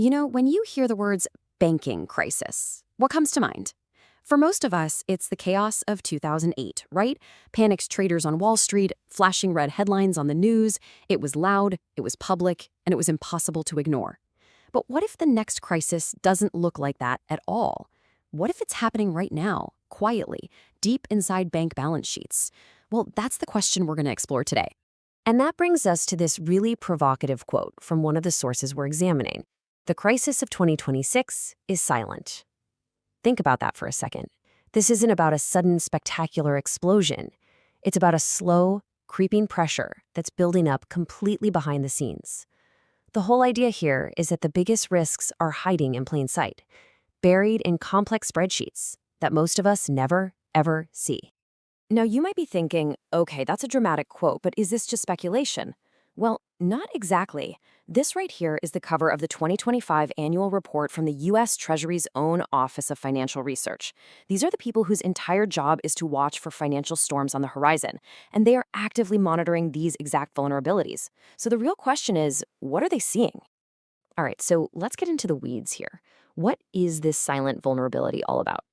When you hear the words banking crisis, what comes to mind? For most of us, it's the chaos of 2008, right? Panicked traders on Wall Street, flashing red headlines on the news. It was loud, it was public, and it was impossible to ignore. But what if the next crisis doesn't look like that at all? What if it's happening right now, quietly, deep inside bank balance sheets? Well, that's the question we're going to explore today. And that brings us to this really provocative quote from one of the sources we're examining. The crisis of 2026 is silent. Think about that for a second. This isn't about a sudden, spectacular explosion. It's about a slow, creeping pressure that's building up completely behind the scenes. The whole idea here is that the biggest risks are hiding in plain sight, buried in complex spreadsheets that most of us never, ever see. Now, you might be thinking, okay, that's a dramatic quote, but is this just speculation? Well, not exactly. This right here is the cover of the 2025 annual report from the U.S. Treasury's own Office of Financial Research. These are the people whose entire job is to watch for financial storms on the horizon, and they are actively monitoring these exact vulnerabilities. So the real question is, what are they seeing? All right, so let's get into the weeds here. What is this silent vulnerability all about?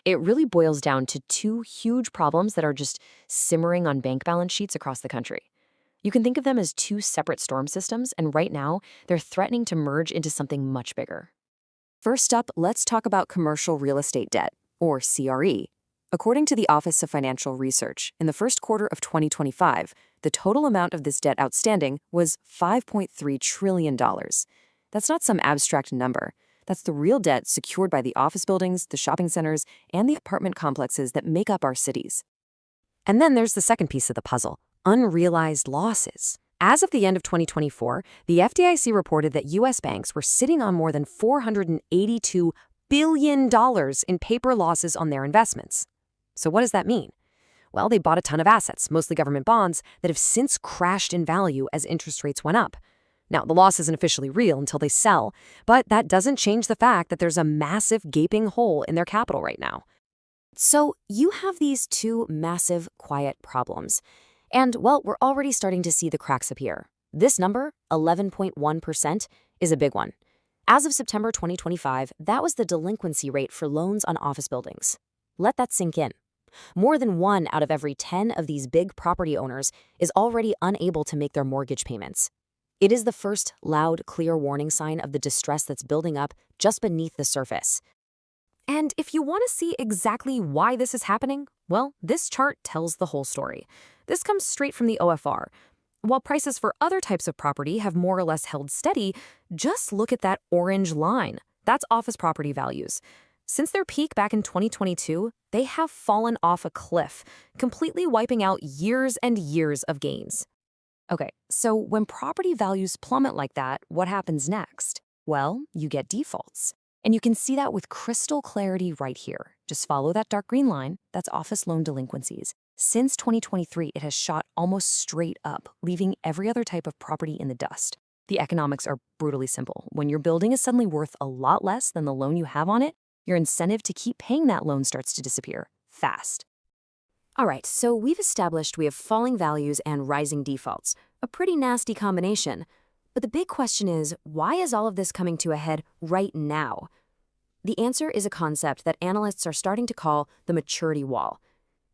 It really boils down to two huge problems that are just simmering on bank balance sheets across the country. You can think of them as two separate storm systems, and right now, they're threatening to merge into something much bigger. First up, let's talk about commercial real estate debt, or CRE. According to the Office of Financial Research, in the first quarter of 2025, the total amount of this debt outstanding was $5.3 trillion. That's not some abstract number. That's the real debt secured by the office buildings, the shopping centers, and the apartment complexes that make up our cities. And then there's the second piece of the puzzle, unrealized losses. As of the end of 2024, the FDIC reported that U.S. banks were sitting on more than $482 billion in paper losses on their investments. So what does that mean? Well, they bought a ton of assets, mostly government bonds, that have since crashed in value as interest rates went up. Now, the loss isn't officially real until they sell, but that doesn't change the fact that there's a massive gaping hole in their capital right now. So you have these two massive, quiet problems. And, well, we're already starting to see the cracks appear. This number, 11.1%, is a big one. As of September 2025, that was the delinquency rate for loans on office buildings. Let that sink in. More than 1 out of every 10 of these big property owners is already unable to make their mortgage payments. It is the first loud, clear warning sign of the distress that's building up just beneath the surface. And if you want to see exactly why this is happening, well, this chart tells the whole story. This comes straight from the OFR. While prices for other types of property have more or less held steady, just look at that orange line. That's office property values. Since their peak back in 2022, they have fallen off a cliff, completely wiping out years and years of gains. Okay, so when property values plummet like that, what happens next? Well, you get defaults. And you can see that with crystal clarity right here. Just follow that dark green line. That's office loan delinquencies. Since 2023, it has shot almost straight up, leaving every other type of property in the dust. The economics are brutally simple. When your building is suddenly worth a lot less than the loan you have on it, your incentive to keep paying that loan starts to disappear fast. All right, so we've established we have falling values and rising defaults, a pretty nasty combination. But the big question is, why is all of this coming to a head right now? The answer is a concept that analysts are starting to call the maturity wall.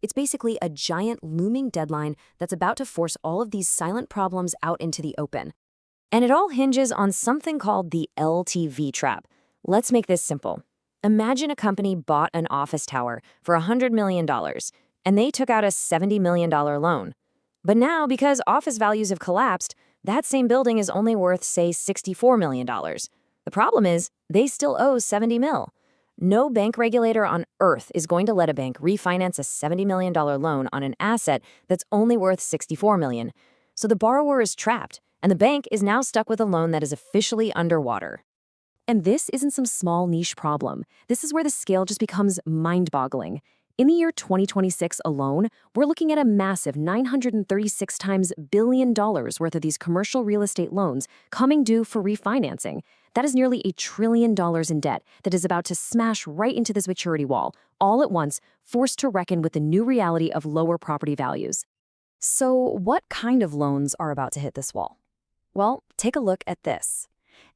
It's basically a giant looming deadline that's about to force all of these silent problems out into the open. And it all hinges on something called the LTV trap. Let's make this simple. Imagine a company bought an office tower for $100 million, and they took out a $70 million loan. But now, because office values have collapsed, that same building is only worth, say, $64 million. The problem is, they still owe $70 million. No bank regulator on earth is going to let a bank refinance a $70 million loan on an asset that's only worth $64 million. So the borrower is trapped, and the bank is now stuck with a loan that is officially underwater. And this isn't some small niche problem. This is where the scale just becomes mind-boggling. In the year 2026 alone, we're looking at a massive 936 times billion dollars worth of these commercial real estate loans coming due for refinancing. That is nearly $1 trillion in debt that is about to smash right into this maturity wall, all at once, forced to reckon with the new reality of lower property values. So what kind of loans are about to hit this wall? Well, take a look at this.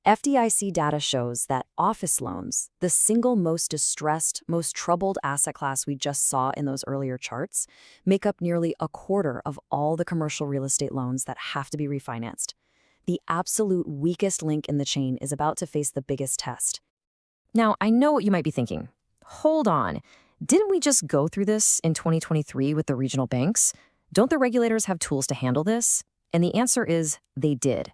FDIC data shows that office loans, the single most distressed, most troubled asset class we just saw in those earlier charts, make up nearly a quarter of all the commercial real estate loans that have to be refinanced. The absolute weakest link in the chain is about to face the biggest test. Now, I know what you might be thinking. Hold on. Didn't we just go through this in 2023 with the regional banks? Don't the regulators have tools to handle this? And the answer is they did.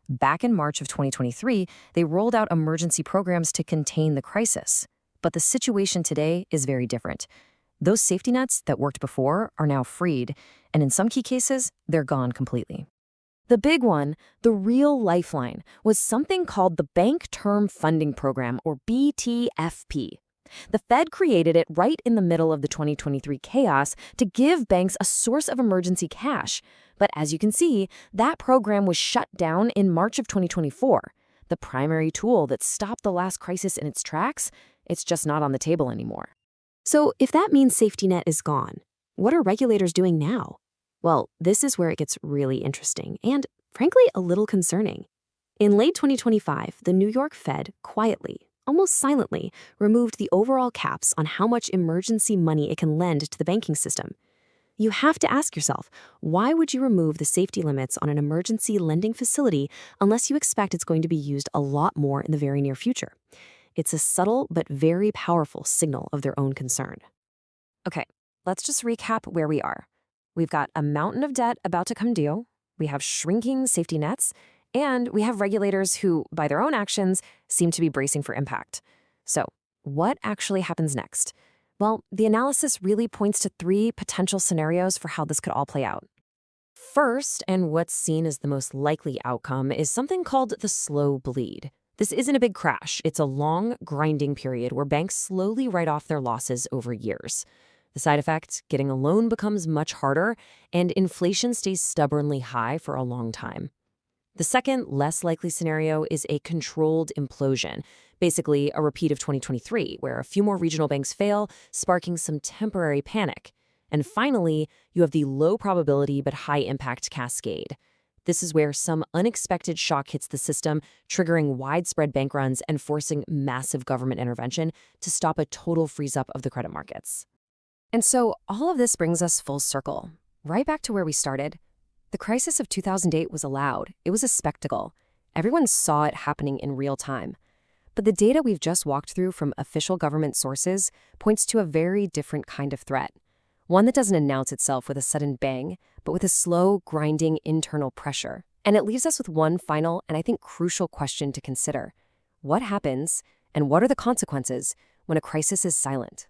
Back in March of 2023, they rolled out emergency programs to contain the crisis. But the situation today is very different. Those safety nets that worked before are now freed, and in some key cases, they're gone completely. The big one, the real lifeline, was something called the Bank Term Funding Program, or BTFP. The Fed created it right in the middle of the 2023 chaos to give banks a source of emergency cash. But as you can see, that program was shut down in March of 2024. The primary tool that stopped the last crisis in its tracks, it's just not on the table anymore. So if that means safety net is gone, what are regulators doing now? Well, this is where it gets really interesting and, frankly, a little concerning. In late 2025, the New York Fed quietly, almost silently, removed the overall caps on how much emergency money it can lend to the banking system. You have to ask yourself, why would you remove the safety limits on an emergency lending facility unless you expect it's going to be used a lot more in the very near future? It's a subtle but very powerful signal of their own concern. Okay, let's just recap where we are. We've got a mountain of debt about to come due, we have shrinking safety nets, and we have regulators who, by their own actions, seem to be bracing for impact. So, what actually happens next? Well, the analysis really points to 3 potential scenarios for how this could all play out. First, and what's seen as the most likely outcome, is something called the slow bleed. This isn't a big crash. It's a long, grinding period where banks slowly write off their losses over years. The side effect, getting a loan becomes much harder, and inflation stays stubbornly high for a long time. The second, less likely scenario is a controlled implosion, basically a repeat of 2023, where a few more regional banks fail, sparking some temporary panic. And finally, you have the low probability but high impact cascade. This is where some unexpected shock hits the system, triggering widespread bank runs and forcing massive government intervention to stop a total freeze-up of the credit markets. And so all of this brings us full circle, right back to where we started. The crisis of 2008 was loud. It was a spectacle. Everyone saw it happening in real time. But the data we've just walked through from official government sources points to a very different kind of threat. One that doesn't announce itself with a sudden bang, but with a slow, grinding internal pressure. And it leaves us with one final and I think crucial question to consider. What happens, and what are the consequences when a crisis is silent?